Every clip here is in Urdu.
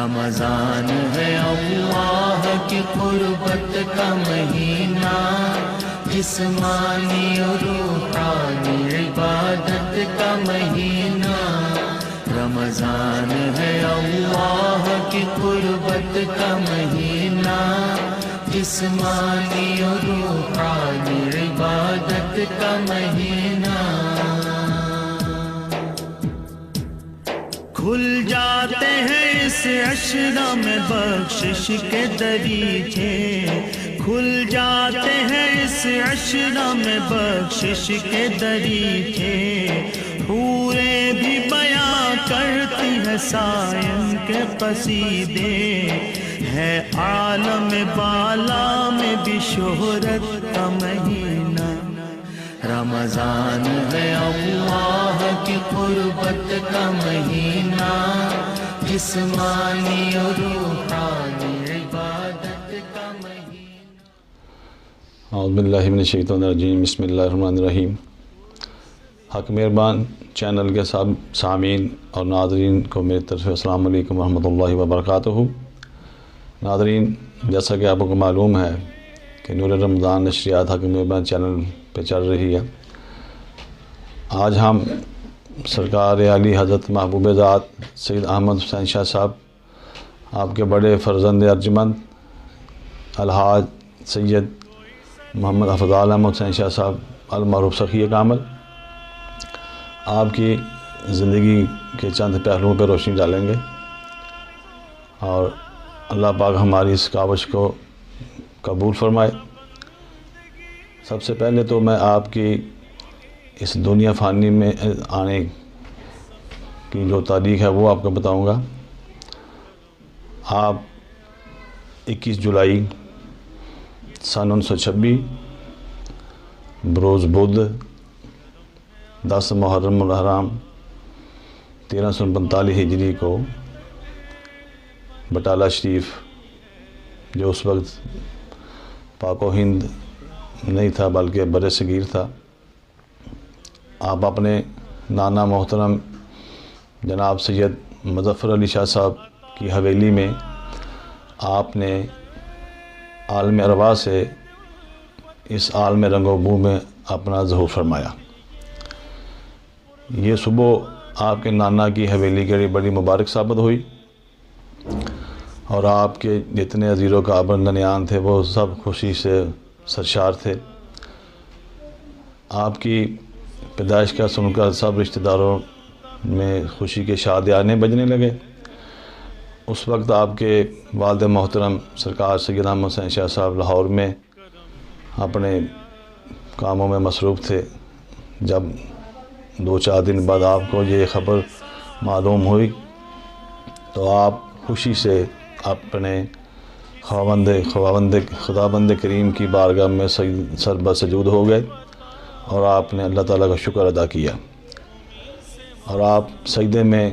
رمضان ہے اللہ کی قربت کا مہینہ، جسمانی اور روحانی عبادت کا مہینہ۔ رمضان ہے اللہ کی قربت کا مہینہ، جسمانی اور روحانی عبادت کا مہینہ۔ کھل جاتے ہیں اس عشرہ میں بخشش کے دریچے، کھل جاتے ہیں اس عشرہ میں بخشش کے دریچے۔ حوریں بھی بیاں کرتی ہیں صائم کے قصیدے، ہے عالم بالا میں بھی شہرت کا مہینہ۔ رمضان ہے اللہ کی قربت کا مہینہ، جسمانی اور روحانی عبادت کا مہینہ۔ اعوذ باللہ من الشیطان الرجیم، بسم اللہ الرحمن الرحیم۔ حق مہربان چینل کے سب سامعین اور ناظرین کو میری طرف سے السلام علیکم ورحمۃ اللہ وبرکاتہ۔ ناظرین، جیسا کہ آپ کو معلوم ہے کہ نور رمضان نشریات حق مہربان چینل پہ چل رہی ہے۔ آج ہم سرکار عالی حضرت محبوب ذات سید احمد حسین شاہ صاحب، آپ کے بڑے فرزند ارجمند الحاج سید محمد افضال احمد حسین شاہ صاحب المعروف سخی کامل، آپ کی زندگی کے چند پہلوؤں پہ روشنی ڈالیں گے، اور اللہ پاک ہماری اس کاوش کو قبول فرمائے۔ سب سے پہلے تو میں آپ کی اس دنیا فانی میں آنے کی جو تاریخ ہے وہ آپ کو بتاؤں گا۔ آپ 21 جولائی سن 1926 بروز بدھ 10 محرم الحرام 1345 ہجری کو بٹالہ شریف، جو اس وقت پاک و ہند نہیں تھا بلکہ بر صغیر تھا، آپ اپنے نانا محترم جناب سید مظفر علی شاہ صاحب کی حویلی میں آپ نے عالم ارواح سے اس عالم رنگ و بو میں اپنا ظہور فرمایا۔ یہ صبح آپ کے نانا کی حویلی کے لیے بڑی مبارک ثابت ہوئی، اور آپ کے جتنے عزیز و کابندنیان تھے وہ سب خوشی سے سرشار تھے۔ آپ کی پیدائش کا سن کر سب رشتہ داروں میں خوشی کے شادیانے بجنے لگے۔ اس وقت آپ کے والد محترم سرکار سید احمد حسین شاہ صاحب لاہور میں اپنے کاموں میں مصروف تھے۔ جب 2-4 دن بعد آپ کو یہ خبر معلوم ہوئی تو آپ خوشی سے اپنے خداوند کریم کی بارگاہ میں سر بسجود ہو گئے، اور آپ نے اللہ تعالیٰ کا شکر ادا کیا، اور آپ سجدے میں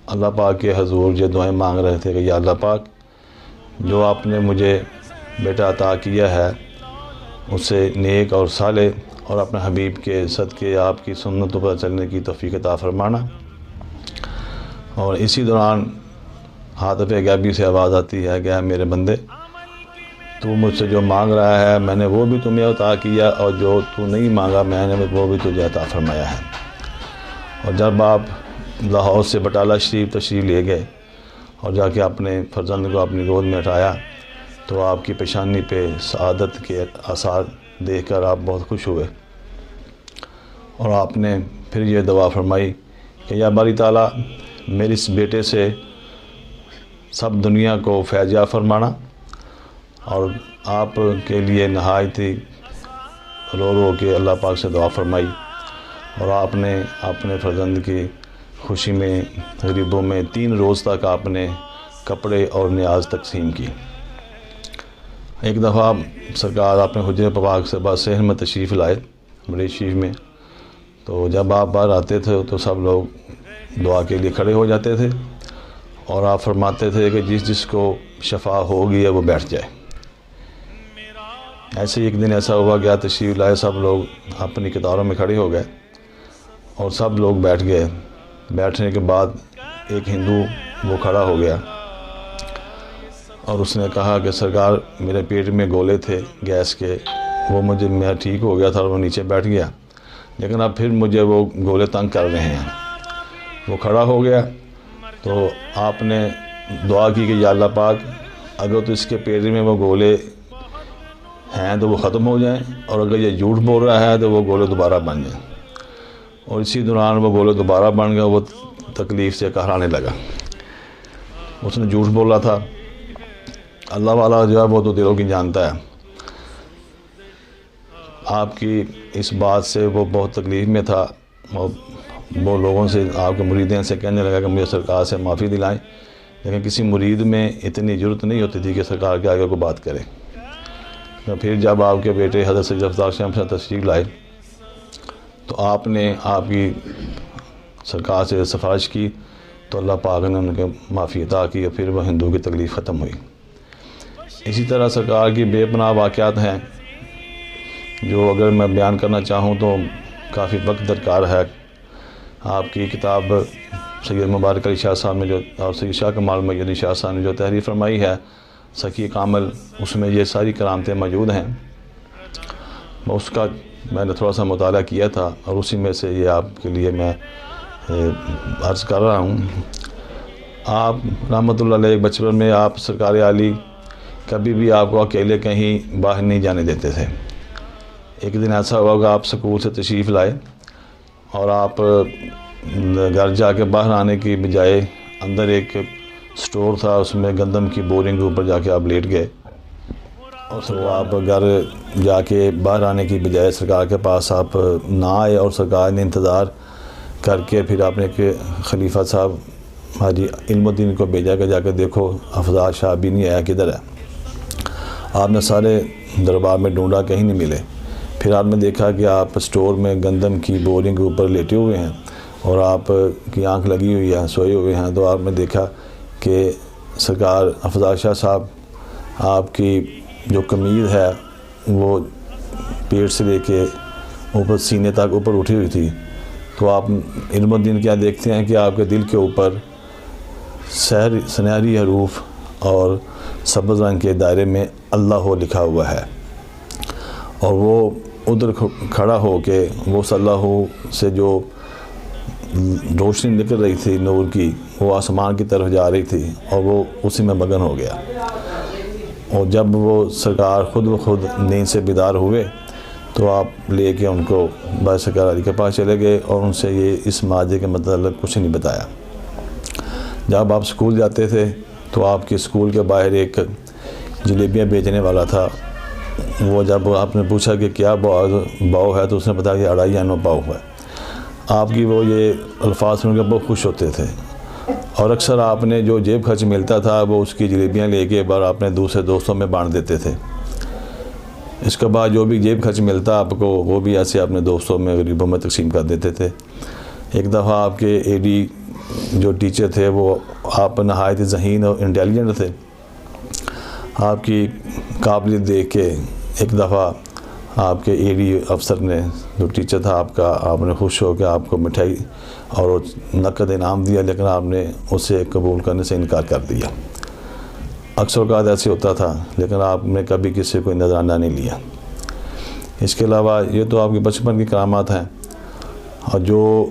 اللہ پاک کے حضور یہ دعائیں مانگ رہے تھے کہ یا اللہ پاک، جو آپ نے مجھے بیٹا عطا کیا ہے اسے نیک اور صالح اور اپنے حبیب کے صدقے آپ کی سنتوں پر چلنے کی توفیق عطا فرمانا۔ اور اسی دوران ہاتف غیبی سے آواز آتی ہے کہ اے میرے بندے، تو مجھ سے جو مانگ رہا ہے میں نے وہ بھی تمہیں عطا کیا، اور جو تو نہیں مانگا میں نے وہ بھی تجھے عطا فرمایا ہے۔ اور جب آپ لاہور سے بٹالہ شریف تشریف لے گئے اور جا کے اپنے فرزند کو اپنی گود میں اٹھایا تو آپ کی پیشانی پہ سعادت کے آثار دیکھ کر آپ بہت خوش ہوئے، اور آپ نے پھر یہ دعا فرمائی کہ یا باری تعالیٰ، میرے اس بیٹے سے سب دنیا کو فیض یاب فرمانا، اور آپ کے لیے نہایت ہی رو رو کے اللہ پاک سے دعا فرمائی، اور آپ نے اپنے فرزند کی خوشی میں غریبوں میں 3 روز تک آپ نے کپڑے اور نیاز تقسیم کی۔ ایک دفعہ سرکار اپنے حجرہ پاک سے بعد صحن میں تشریف لائے بڑی شریف میں، تو جب آپ باہر آتے تھے تو سب لوگ دعا کے لیے کھڑے ہو جاتے تھے، اور آپ فرماتے تھے کہ جس کو شفا ہوگی وہ بیٹھ جائے۔ ایسے ہی ایک دن ایسا ہوا گیا، تشریف لائے، سب لوگ اپنی قطاروں میں کھڑے ہو گئے اور سب لوگ بیٹھ گئے۔ بیٹھنے کے بعد ایک ہندو وہ کھڑا ہو گیا اور اس نے کہا کہ سرکار میرے پیٹ میں گولے تھے گیس کے، وہ میں ٹھیک ہو گیا تھا اور وہ نیچے بیٹھ گیا، لیکن اب پھر مجھے وہ گولے تنگ کر رہے ہیں۔ وہ کھڑا ہو گیا تو آپ نے دعا کی کہ یا اللہ پاک اگر تو اس کے پیٹ میں وہ گولے ہیں تو وہ ختم ہو جائیں، اور اگر یہ جھوٹ بول رہا ہے تو وہ گولے دوبارہ بن جائیں۔ اور اسی دوران وہ گولے دوبارہ بن گئے، وہ تکلیف سے قہرانے لگا۔ اس نے جھوٹ بولا تھا۔ اللہ والا جو ہے وہ تو دلوں کی جانتا ہے۔ آپ کی اس بات سے وہ بہت تکلیف میں تھا، اور وہ لوگوں سے، آپ کے مریدین سے کہنے لگا کہ مجھے سرکار سے معافی دلائیں، لیکن کسی مرید میں اتنی جرأت نہیں ہوتی تھی کہ سرکار کے آگے کو بات کرے۔ پھر جب آپ کے بیٹے حضرت سید افضال شاہ سے تشریف لائے تو آپ نے آپ کی سرکار سے سفارش کی تو اللہ پاک نے ان کے معافی عطا کی، اور پھر وہ ہندو کی تکلیف ختم ہوئی۔ اسی طرح سرکار کی بے پناہ واقعات ہیں جو اگر میں بیان کرنا چاہوں تو کافی وقت درکار ہے۔ آپ کی کتاب سید مبارک علی شاہ صاحب نے جو، اور سید شاہ کمال میت علی شاہ صاحب نے جو تحریر فرمائی ہے سخی کامل، اس میں یہ ساری کرامتیں موجود ہیں۔ اس کا میں نے تھوڑا سا مطالعہ کیا تھا اور اسی میں سے یہ آپ کے لیے میں عرض کر رہا ہوں۔ آپ رحمۃ اللہ علیہ بچپن میں آپ سرکار عالی کبھی بھی آپ کو اکیلے کہیں باہر نہیں جانے دیتے تھے۔ ایک دن ایسا ہوا کہ آپ سکول سے تشریف لائے اور آپ گھر جا کے باہر آنے کی بجائے اندر ایک سٹور تھا، اس میں گندم کی بورنگ کے اوپر جا کے آپ لیٹ گئے، اور پھر آپ گھر جا کے باہر آنے کی بجائے سرکار کے پاس آپ نہ آئے، اور سرکار نے انتظار کر کے پھر آپ نے کہ خلیفہ صاحب حاجی علم الدین کو بھیجا کہ جا کے دیکھو افضال شاہ بھی نہیں آیا، کدھر ہے؟ آپ نے سارے دربار میں ڈھونڈا، کہیں نہیں ملے۔ پھر آپ نے دیکھا کہ آپ سٹور میں گندم کی بورنگ کے اوپر لیٹے ہوئے ہیں اور آپ کی آنکھ لگی ہوئی ہے، سوئے ہوئے ہیں، تو آپ نے دیکھا کہ سرکار افضال شاہ صاحب آپ کی جو قمیض ہے وہ پیٹ سے لے کے اوپر سینے تک اوپر اٹھی ہوئی تھی۔ تو آپ علم الدین کیا دیکھتے ہیں کہ آپ کے دل کے اوپر سنہری حروف اور سبز رنگ کے دائرے میں اللہ لکھا ہوا ہے، اور وہ ادھر کھڑا ہو کے وہ صلی اللہ سے جو روشنی نکل رہی تھی نور کی، وہ آسمان کی طرف جا رہی تھی، اور وہ اسی میں مگن ہو گیا۔ اور جب وہ سرکار خود بخود نیند سے بیدار ہوئے تو آپ لے کے ان کو بھائی سرکار علی کے پاس چلے گئے اور ان سے یہ اس معاہدے کے متعلق کچھ نہیں بتایا۔ جب آپ اسکول جاتے تھے تو آپ کے اسکول کے باہر ایک جلیبیاں بیچنے والا تھا، وہ جب آپ نے پوچھا کہ کیا باؤ ہے تو اس نے بتایا کہ 2.5 آنا پاؤ ہے۔ آپ کی وہ یہ الفاظ سن کے بہت خوش ہوتے تھے، اور اکثر آپ نے جو جیب خرچ ملتا تھا وہ اس کی جلیبیاں لے کے بار آپ نے دوسرے دوستوں میں بانٹ دیتے تھے۔ اس کے بعد جو بھی جیب خرچ ملتا آپ کو وہ بھی ایسے اپنے دوستوں میں غریبوں میں تقسیم کر دیتے تھے۔ ایک دفعہ آپ کے اے ڈی جو ٹیچر تھے وہ آپ نہایت ذہین اور انٹیلیجنٹ تھے، آپ کی قابلیت دیکھ کے ایک دفعہ آپ کے اے ڈی افسر نے جو ٹیچر تھا آپ کا، آپ نے خوش ہو کے آپ کو مٹھائی اور نقد انعام دیا، لیکن آپ نے اسے قبول کرنے سے انکار کر دیا۔ اکثر اوقات ایسے ہوتا تھا، لیکن آپ نے کبھی کسی کو نذرانہ نہیں لیا۔ اس کے علاوہ یہ تو آپ کے بچپن کی کرامات ہیں، اور جو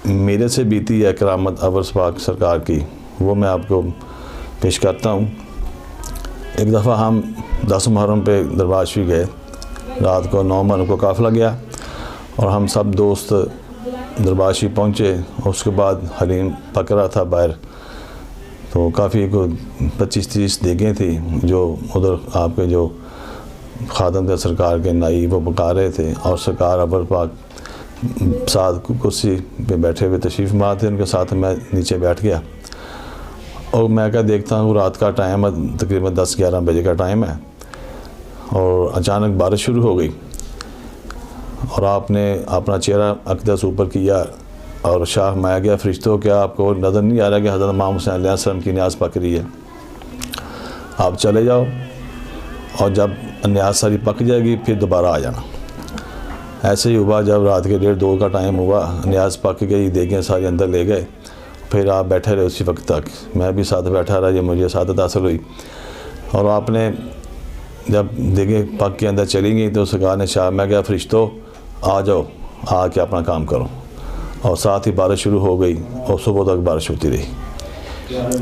میرے سے بیتی ہے کرامت اورس پاک سرکار کی، وہ میں آپ کو پیش کرتا ہوں۔ ایک دفعہ ہم 10 محرم پہ دربار شریف گئے، رات کو 9 محرم کو قافلہ گیا، اور ہم سب دوست دربار شریف پہنچے۔ اس کے بعد حلیم پک رہا تھا باہر، تو کافی 25-30 دیگیں تھیں جو ادھر آپ کے جو خادم تھے سرکار کے نائی وہ پکا رہے تھے، اور سرکار ابر پاک ساتھ کرسی پہ بیٹھے ہوئے تشریف فرما تھے، ان کے ساتھ میں نیچے بیٹھ گیا، اور میں کیا دیکھتا ہوں رات کا ٹائم ہے، تقریباً 10-11 بجے کا ٹائم ہے، اور اچانک بارش شروع ہو گئی، اور آپ نے اپنا چہرہ اقدس اوپر کیا اور شاہ فرمایا گیا فرشتوں کیا آپ کو نظر نہیں آ رہا کہ حضرت امام حسین علیہ السلام کی نیاز پک رہی ہے؟ آپ چلے جاؤ، اور جب نیاز ساری پک جائے گی پھر دوبارہ آ جانا۔ ایسے ہی ہوا، جب رات کے 1:30-2 کا ٹائم ہوا، نیاز پک گئی، دیگیں ساری اندر لے گئے، پھر آپ بیٹھے رہے اسی وقت تک، میں بھی ساتھ بیٹھا رہا، یہ مجھے سعادت حاصل ہوئی۔ اور آپ نے جب دیگیں پک کے اندر چلی گئی تو سرکار نے شاہ میں کہا فرشتوں آ جاؤ، آ کے اپنا کام کرو، اور ساتھ ہی بارش شروع ہو گئی اور صبح تک بارش ہوتی رہی۔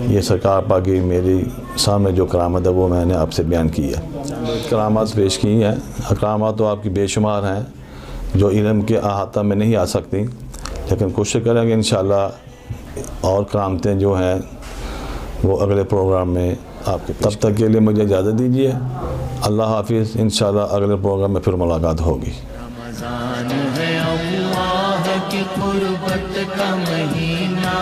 یہ سرکار پاک کی میری سامنے جو کرامت ہے وہ میں نے آپ سے بیان کی ہے۔ کرامات پیش کی ہیں، کرامات تو آپ کی بے شمار ہیں جو علم کے احاطہ میں نہیں آ سکتی، لیکن کوشش کریں گے انشاءاللہ اور کرامتیں جو ہیں وہ اگلے پروگرام میں آپ کے تب تک کے لیے مجھے اجازت دیجیے۔ اللہ حافظ، انشاءاللہ اگلے پروگرام میں پھر ملاقات ہوگی۔ رمضان ہے اللہ کی قربت کا مہینہ،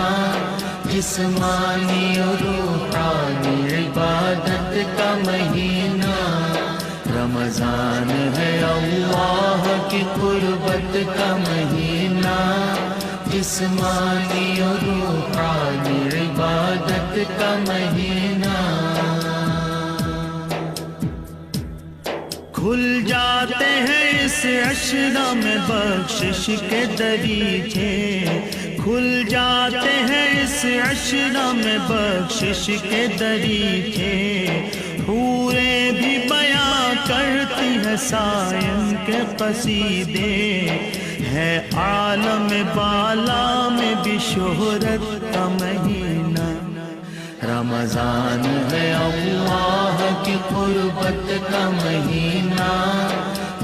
جسمانی اور روحانی عبادت کا مہینہ۔ رمضان ہے اللہ کی قربت کا مہینہ، جسمانی اور روحانی عبادت کا مہینہ۔ کھل جاتے ہیں اس عشرہ میں بخشش کے دریچے، کھل جاتے ہیں اس عشرہ میں بخشش کے دریچے۔ حوریں بھی بیاں کرتی ہیں سائن کے قصیدے، ہے عالم بالا میں بھی شہرت کا مہینہ۔ رمضان ہے اللہ کی قربت کا مہینہ،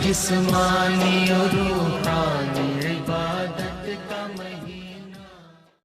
جسمانی اور روحانی